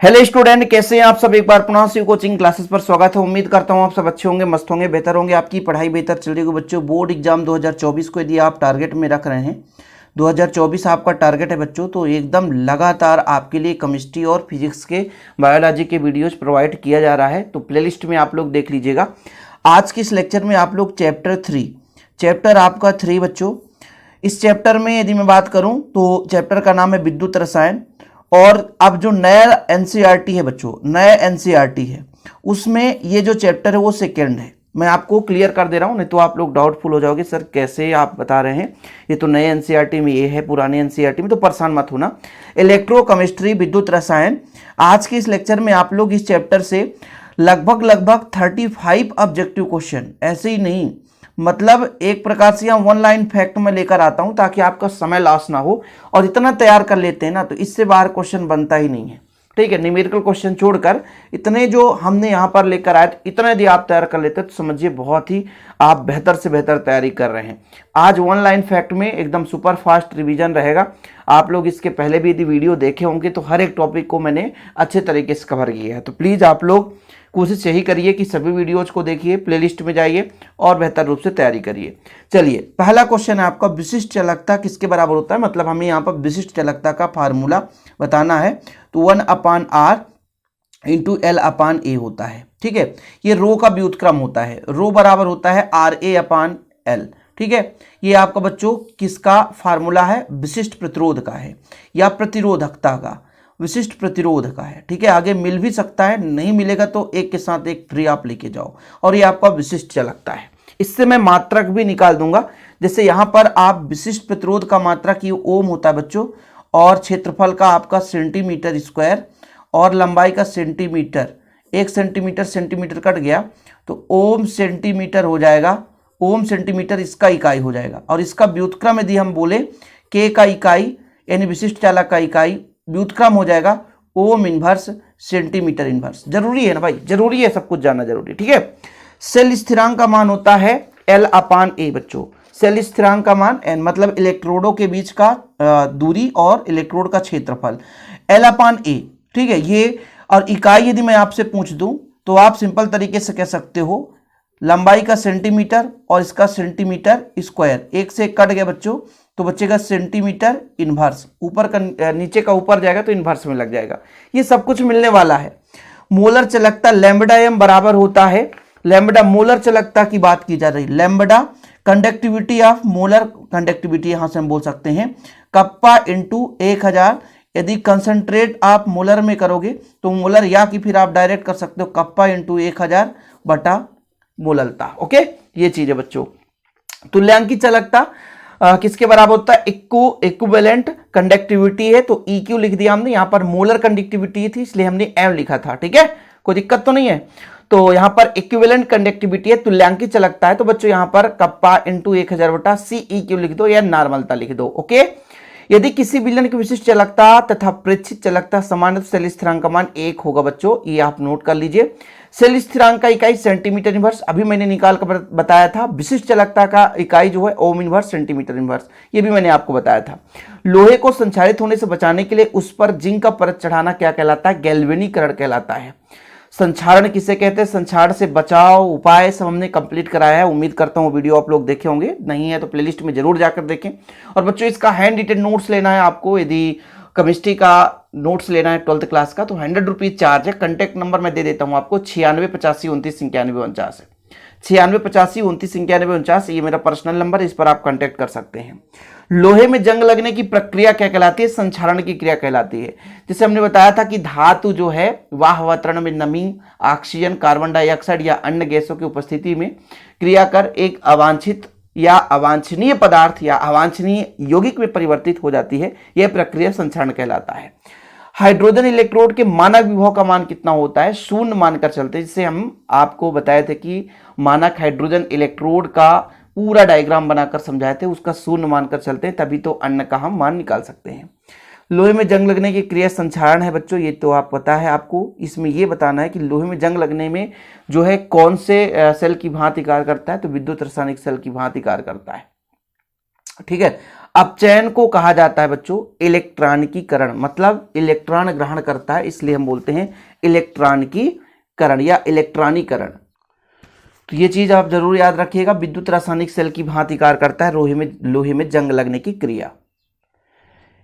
Hello student, कैसे हैं आप सब। एक बार पुनः से कोचिंग क्लासेस पर स्वागत है। उम्मीद करता हूं आप सब अच्छे होंगे, मस्त होंगे, बेहतर होंगे, आपकी पढ़ाई बेहतर चल रही होगी। बच्चों, बोर्ड एग्जाम 2024 को यदि आप टारगेट में रख रहे हैं, 2024 आपका टारगेट है बच्चों, तो एकदम लगातार आपके लिए केमिस्ट्री और फिजिक्स के बायोलॉजी के वीडियोज प्रोवाइड किया जा रहा है। तो प्लेलिस्ट में आप लोग देख लीजिएगा। आज के इस लेक्चर में आप लोग चैप्टर आपका 3 बच्चों। इस चैप्टर में यदि मैं बात करूं तो चैप्टर का नाम है विद्युत रसायन। और अब जो नया एनसीईआरटी है बच्चों, नया एनसीईआरटी है, उसमें ये जो चैप्टर है वो सेकंड है। मैं आपको क्लियर कर दे रहा हूँ, नहीं तो आप लोग डाउटफुल हो जाओगे, सर कैसे आप बता रहे हैं, ये तो नए एनसीईआरटी में ये है, पुराने एनसीईआरटी में। तो परेशान मत होना। इलेक्ट्रोकेमिस्ट्री, विद्युत रसायन, आज के इस लेक्चर में आप लोग इस चैप्टर से लगभग 35 ऑब्जेक्टिव क्वेश्चन, ऐसे ही नहीं, मतलब एक प्रकार से यहाँ वन लाइन फैक्ट में लेकर आता हूं ताकि आपका समय लॉस ना हो। और इतना तैयार कर लेते हैं ना तो इससे बाहर क्वेश्चन बनता ही नहीं है, ठीक है। न्यूमेरिकल क्वेश्चन छोड़कर इतने जो हमने यहाँ पर लेकर आए, इतने यदि आप तैयार कर लेते तो समझिए बहुत ही आप बेहतर से बेहतर तैयारी कर रहे हैं। आज वन लाइन फैक्ट में एकदम सुपर फास्ट रिवीजन रहेगा। आप लोग इसके पहले भी यदि वीडियो देखे होंगे तो हर एक टॉपिक को मैंने अच्छे तरीके से कवर किया है। तो प्लीज़ आप लोग कोशिश यही करिए कि सभी वीडियोज को देखिए, प्लेलिस्ट में जाइए और बेहतर रूप से तैयारी करिए। चलिए, पहला क्वेश्चन है आपका, विशिष्ट चालकता किसके बराबर होता है। मतलब हमें यहाँ पर विशिष्ट चालकता का फार्मूला बताना है। तो 1/r इंटू L/A होता है, ठीक है। ये रो का व्युत्क्रम होता है, रो बराबर होता है RA/L, ठीक है। ये आपका बच्चों किसका फार्मूला है, विशिष्ट प्रतिरोध का है या प्रतिरोधकता का, विशिष्ट प्रतिरोध का है, ठीक है। आगे मिल भी सकता है, नहीं मिलेगा तो एक के साथ एक फ्री आप लेके जाओ। और ये आपका विशिष्ट चालकता है। इससे मैं मात्रक भी निकाल दूंगा। जैसे यहाँ पर आप विशिष्ट प्रतिरोध का मात्रक ये ओम होता है बच्चों, और क्षेत्रफल का आपका सेंटीमीटर स्क्वायर, और लंबाई का सेंटीमीटर, 1 सेंटीमीटर सेंटीमीटर कट गया तो ओम सेंटीमीटर हो जाएगा। ओम सेंटीमीटर इसका इकाई हो जाएगा। और इसका व्युत्क्रम यदि हम बोले के का इकाई यानी विशिष्ट चालक का इकाई, व्युत्क्रम हो जाएगा ओम इनवर्स सेंटीमीटर इनवर्स। जरूरी है ना भाई, जरूरी है, सब कुछ जानना जरूरी, ठीक है। सेल स्थिरांक का मान होता है L/A बच्चों। सेल स्थिरांक का मान n मतलब इलेक्ट्रोडों के बीच का दूरी और इलेक्ट्रोड का क्षेत्रफल, L/A, ठीक है। ये और इकाई यदि मैं आपसे पूछ दूं तो आप सिंपल तरीके से कह सकते हो लंबाई का सेंटीमीटर और इसका सेंटीमीटर स्क्वायर, एक से एक कट गया बच्चों तो बचेगा सेंटीमीटर इनवर्स। ऊपर का नीचे का ऊपर जाएगा तो इनवर्स में लग जाएगा। ये सब कुछ मिलने वाला है। मोलर चालकता λm बराबर होता है, लैम्बडा मोलर चालकता की बात की जा रही, lambda conductivity of molar conductivity, यहां से हम बोल सकते हैं कप्पा इंटू 1000। यदि कंसंट्रेट आप मोलर में करोगे तो मोलर, या कि फिर आप डायरेक्ट कर सकते हो कप्पा इंटू 1000 बटा मोलरता। ओके, ये चीज है बच्चों। तुल्यांकी चालकता किसके बराबर होता है, इक्विवेलेंट कंडक्टिविटी है तो EQ लिख दिया हमने। यहां पर मोलर कंडक्टिविटी थी इसलिए हमने M लिखा था, ठीक है, कोई दिक्कत तो नहीं है। तो यहां पर इक्विवेलेंट कंडक्टिविटी है, तुल्यांकी चालकता है, तो बच्चों यहां पर कप्पा इंटू 1000 बटा CEQ लिख दो या नॉर्मलता लिख दो। ओके, यदि किसी विलयन की विशिष्ट चालकता तथा प्रेक्षित चालकता समान है तो सेल स्थिरांक का मान 1 होगा बच्चों, ये आप नोट कर लीजिए। सेल स्थिरांक का इकाई सेंटीमीटर इनवर्स, अभी मैंने निकाल कर बताया था। विशिष्ट चालकता का इकाई जो है ओम इनवर्स सेंटीमीटर इनवर्स, ये भी मैंने आपको बताया था। लोहे को संक्षारित होने से बचाने के लिए उस पर जिंक का परत चढ़ाना क्या कहलाता है, गैल्वेनीकरण कहलाता है। संक्षारण किसे कहते हैं, संक्षारण से बचाव उपाय सब हमने कंप्लीट कराया है। उम्मीद करता हूँ वीडियो आप लोग देखे होंगे, नहीं है तो प्लेलिस्ट में जरूर जाकर देखें। और बच्चों, इसका हैंड रिटेन नोट्स लेना है आपको, यदि केमिस्ट्री का नोट्स लेना है 12th क्लास का तो 100 रुपीज चार्ज है। कॉन्टैक्ट नंबर मैं दे देता हूँ आपको, 968529 968529 ये मेरा पर्सनल नंबर है, इस पर आप कॉन्टैक्ट कर सकते हैं। लोहे में जंग लगने की प्रक्रिया क्या कहलाती है, संक्षारण की क्रिया कहलाती है। जैसे हमने बताया था कि धातु जो है वह वातावरण में नमी, ऑक्सीजन, कार्बन डाइऑक्साइड या अन्य गैसों की उपस्थिति में क्रिया कर एक अवांछित या अवांछनीय पदार्थ या अवांछनीय यौगिक में परिवर्तित हो जाती है, यह प्रक्रिया संक्षारण कहलाता है। हाइड्रोजन इलेक्ट्रोड के मानक विभव का मान कितना होता है, शून्य मानकर चलते हैं। जिससे हम आपको बताए थे कि मानक हाइड्रोजन इलेक्ट्रोड का पूरा डायग्राम बनाकर समझाए थे, उसका शून्य मानकर चलते हैं, तभी तो अन्य का हम मान निकाल सकते हैं। लोहे में जंग लगने की क्रिया संक्षारण है बच्चों, ये तो आप पता है आपको। इसमें ये बताना है कि लोहे में जंग लगने में जो है कौन से सेल की भांति कार्य करता है, तो विद्युत रासायनिक सेल की भांति कार्य करता है, ठीक है। अपचयन को कहा जाता है बच्चों इलेक्ट्रॉनिकीकरण, मतलब इलेक्ट्रॉन ग्रहण करता है, इसलिए हम बोलते हैं इलेक्ट्रॉनिकीकरण या इलेक्ट्रॉनीकरण। तो ये चीज आप जरूर याद रखिएगा। विद्युत रासायनिक सेल की भांति कार्य करता है, लोहे में जंग लगने की क्रिया।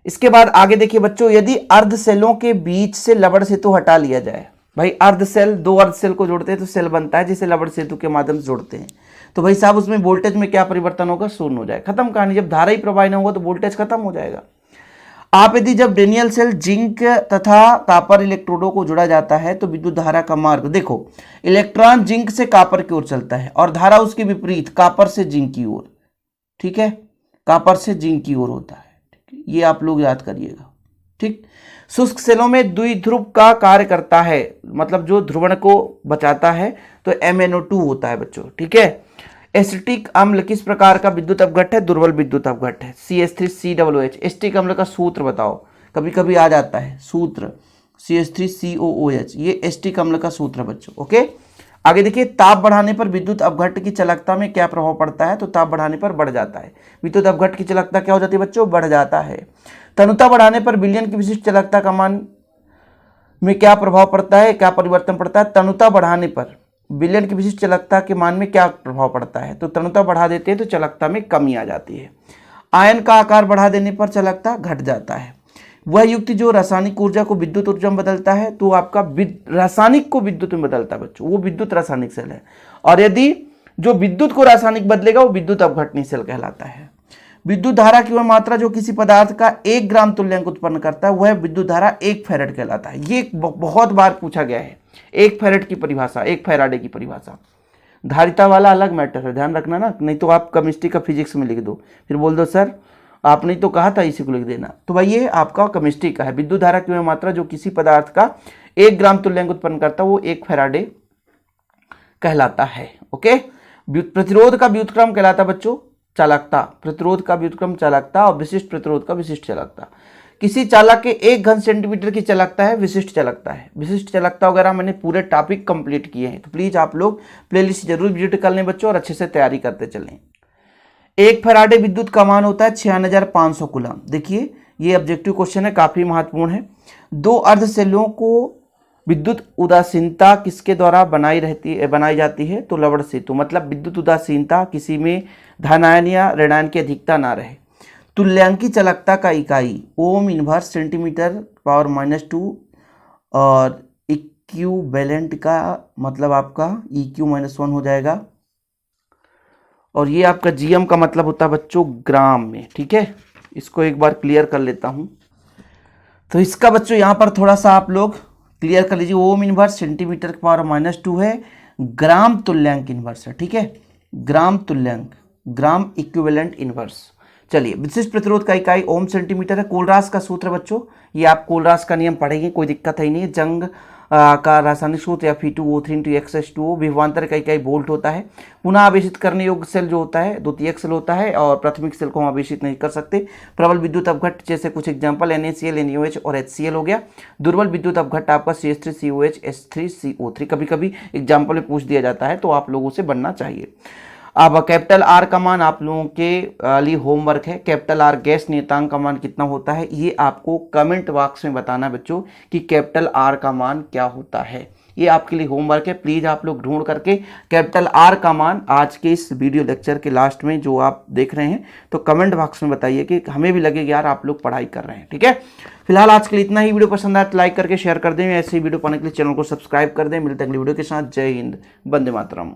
इसके बाद आगे देखिए बच्चों, यदि अर्ध सेलों के बीच से लवण सेतु हटा लिया जाए, भाई अर्ध सेल, दो अर्ध सेल को जोड़ते हैं तो सेल बनता है, जिसे लवण सेतु के माध्यम से जोड़ते हैं, तो भाई साहब उसमें वोल्टेज में क्या परिवर्तन होगा, शून्य हो जाएगा, खत्म कहानी। जब धारा ही प्रवाह न होगा तो वोल्टेज खत्म हो जाएगा। आप यदि जब डेनियल सेल जिंक तथा कॉपर इलेक्ट्रोडों को जोड़ा जाता है तो विद्युत धारा का मार्ग देखो, इलेक्ट्रॉन जिंक से कॉपर की ओर चलता है और धारा उसके विपरीत कॉपर से जिंक की ओर, ठीक है, कॉपर से जिंक की ओर होता है। ये आप लोग याद करिएगा, ठीक। शुष्क सेलों में द्विध्रुव का कार्य करता है, मतलब जो ध्रुवण को बचाता है, तो MnO2 होता है बच्चों, ठीक है। एसिटिक अम्ल किस प्रकार का विद्युत अपघट्ट है, दुर्बल विद्युत अपघट्ट है, CH3COOH। एसिटिक अम्ल का सूत्र बताओ, कभी कभी आ जाता है सूत्र CH3COOH, ये एसिटिक अम्ल का सूत्र है बच्चों, ओके। आगे देखिए, ताप बढ़ाने पर विद्युत अपघट्ट की चालकता में क्या प्रभाव पड़ता है, तो ताप बढ़ाने पर बढ़ जाता है, विद्युत अपघट्ट की चालकता क्या हो जाती है बच्चों, बढ़ जाता है। तनुता बढ़ाने पर विलयन की विशिष्ट चालकता का मान में क्या प्रभाव पड़ता है, क्या परिवर्तन पड़ता है, तनुता बढ़ाने पर विलयन की विशिष्ट चालकता के मान में क्या प्रभाव पड़ता है, तो तनुता बढ़ा देते हैं तो चालकता में कमी आ जाती है। आयन का आकार बढ़ा देने पर चालकता घट जाता है। वह युक्ति जो रासायनिक ऊर्जा को विद्युत ऊर्जा में बदलता है, तो आपका रासायनिक को विद्युत में बदलता है बच्चों, वो विद्युत रासायनिक सेल है। और यदि जो विद्युत को रासायनिक बदलेगा वो विद्युत अपघटनी सेल कहलाता है। विद्युत धारा की वह मात्रा जो किसी पदार्थ का 1 ग्राम तुल्यांक उत्पन्न करता है, वह विद्युत धारा 1 फैराड कहलाता है। ये बहुत बार पूछा गया है, 1 फैराड की परिभाषा, 1 फैराडे की परिभाषा। धारिता वाला अलग मैटर है, ध्यान रखना ना, नहीं तो आप केमिस्ट्री का फिजिक्स में लिख दो, फिर बोल दो सर आपने तो कहा था इसी को लिख देना। तो भाई ये आपका केमिस्ट्री का है। विद्युत धारा की वह मात्रा जो किसी पदार्थ का 1 ग्राम तुल्यांक उत्पन्न करता है, वो 1 फैराडे कहलाता है, ओके। प्रतिरोध का व्युत्क्रम कहलाता है बच्चों चालकता, प्रतिरोध का व्युत्क्रम चालकता, और विशिष्ट प्रतिरोध का विशिष्ट चालकता। किसी चालक के 1 घन सेंटीमीटर की चालकता है विशिष्ट चालकता है। विशिष्ट चालकता वगैरह मैंने पूरे टॉपिक कंप्लीट किए हैं, तो प्लीज आप लोग प्लेलिस्ट जरूर विजिट कर लें बच्चों और अच्छे से तैयारी करते चलें। 1 फैराडे विद्युत का मान होता है 56,500 कूलम। देखिए ये ऑब्जेक्टिव क्वेश्चन है, काफी महत्वपूर्ण है। 2 अर्ध सेलों को विद्युत उदासीनता किसके द्वारा बनाई जाती है, तो लवण सेतु, मतलब विद्युत उदासीनता किसी में धनायन या ऋणायन की अधिकता ना रहे। तुल्यांकी चालकता का इकाई ओम इनवर्स सेंटीमीटर पावर -2 और इक्विवेलेंट का मतलब आपका EQ-1 हो जाएगा। और ये आपका GM का मतलब होता है बच्चों ग्राम में, ठीक है। इसको एक बार क्लियर कर लेता हूं। तो इसका बच्चों यहां पर थोड़ा सा आप लोग क्लियर कर लीजिए। ओम इनवर्स सेंटीमीटर की पावर -2 है, ग्राम तुल्यांक इनवर्स है, ठीक है, ग्राम तुल्यांक, ग्राम इक्विवेलेंट इनवर्स। चलिए, विशिष्ट प्रतिरोध का इकाई ओम सेंटीमीटर है। कोलरास का सूत्र बच्चों, ये आप कोलरास का नियम पढ़ेंगे, कोई दिक्कत है नहीं है। जंग का रासायनिक सूत्र या Fe2O3 × X/2O। विभवांतर का इकाई वोल्ट होता है। पुनः आवेशित करने योग्य सेल जो होता है द्वितीयक सेल होता है, और प्राथमिक सेल को हम आवेशित नहीं कर सकते। प्रबल विद्युत अपघट्ट जैसे कुछ एग्जांपल NaCl, NaOH और HCl हो गया। दुर्बल विद्युत अपघट्ट आपका CH3COH, H3CO3 कभी कभी एग्जाम्पल में पूछ दिया जाता है, तो आप लोगों से बनना चाहिए। अब कैपिटल R का मान आप लोगों के लिए होमवर्क है। कैपिटल R गैस नियतांक का मान कितना होता है, ये आपको कमेंट बॉक्स में बताना बच्चों कि कैपिटल R का मान क्या होता है। ये आपके लिए होमवर्क है, प्लीज आप लोग ढूंढ करके कैपिटल R का मान आज के इस वीडियो लेक्चर के लास्ट में जो आप देख रहे हैं, तो कमेंट बॉक्स में बताइए कि हमें भी लगे यार आप लोग पढ़ाई कर रहे हैं, ठीक है। फिलहाल आज के लिए इतना ही। वीडियो पसंद आए तो लाइक करके शेयर कर दें, ऐसे ही वीडियो पाने के लिए चैनल को सब्सक्राइब कर दें। मिलते हैं अगली वीडियो के साथ। जय हिंद, वंदे मातरम।